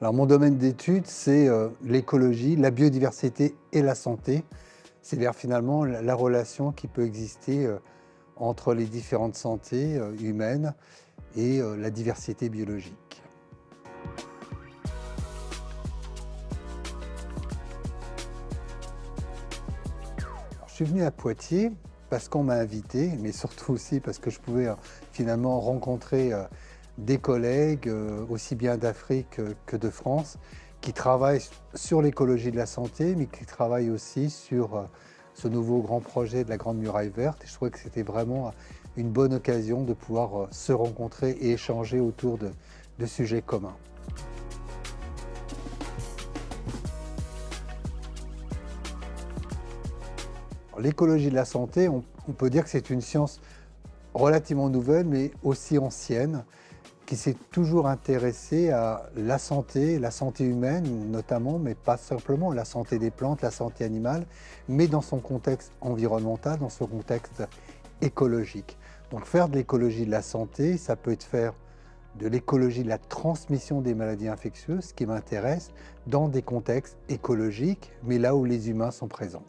Alors mon domaine d'étude, c'est l'écologie, la biodiversité et la santé. C'est-à-dire finalement la relation qui peut exister entre les différentes santé humaines et la diversité biologique. Alors, je suis venu à Poitiers parce qu'on m'a invité, mais surtout aussi parce que je pouvais finalement rencontrer des collègues, aussi bien d'Afrique que de France, qui travaillent sur l'écologie de la santé, mais qui travaillent aussi sur ce nouveau grand projet de la Grande Muraille Verte. Et je trouvais que c'était vraiment une bonne occasion de pouvoir se rencontrer et échanger autour de sujets communs. L'écologie de la santé, on peut dire que c'est une science relativement nouvelle, mais aussi ancienne, qui s'est toujours intéressée à la santé humaine notamment, mais pas simplement, la santé des plantes, la santé animale, mais dans son contexte environnemental, dans son contexte écologique. Donc faire de l'écologie de la santé, ça peut être faire de l'écologie de la transmission des maladies infectieuses, ce qui m'intéresse, dans des contextes écologiques, mais là où les humains sont présents.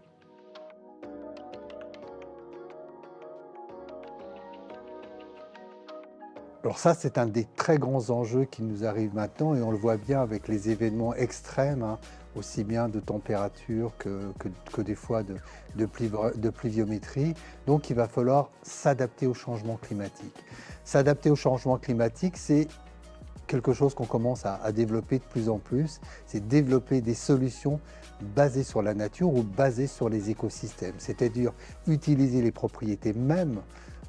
Alors ça, c'est un des très grands enjeux qui nous arrive maintenant et on le voit bien avec les événements extrêmes, hein, aussi bien de température que des fois de pluviométrie. Donc il va falloir s'adapter au changement climatique. S'adapter au changement climatique, c'est quelque chose qu'on commence à développer de plus en plus, c'est développer des solutions basées sur la nature ou basées sur les écosystèmes, c'est-à-dire utiliser les propriétés mêmes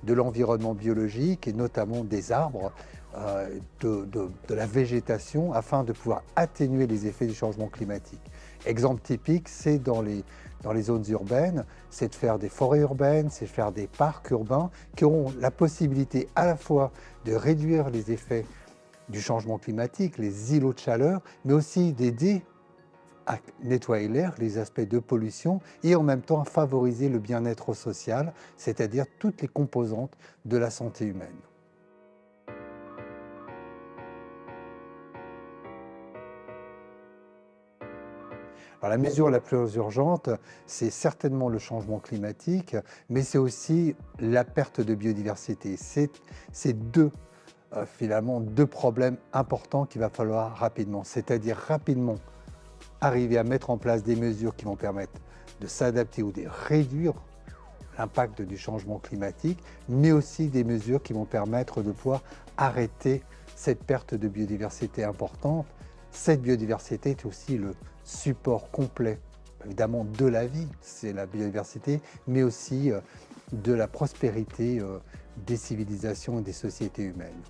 de l'environnement biologique et notamment des arbres, de la végétation afin de pouvoir atténuer les effets du changement climatique. Exemple typique, c'est dans les zones urbaines, c'est de faire des forêts urbaines, c'est de faire des parcs urbains qui auront la possibilité à la fois de réduire les effets du changement climatique, les îlots de chaleur, mais aussi d'aider à nettoyer l'air, les aspects de pollution, et en même temps à favoriser le bien-être social, c'est-à-dire toutes les composantes de la santé humaine. Alors, la mesure la plus urgente, c'est certainement le changement climatique, mais c'est aussi la perte de biodiversité. C'est finalement deux problèmes importants qu'il va falloir rapidement, c'est-à-dire rapidement arriver à mettre en place des mesures qui vont permettre de s'adapter ou de réduire l'impact du changement climatique, mais aussi des mesures qui vont permettre de pouvoir arrêter cette perte de biodiversité importante. Cette biodiversité est aussi le support complet, évidemment, de la vie, c'est la biodiversité, mais aussi de la prospérité des civilisations et des sociétés humaines.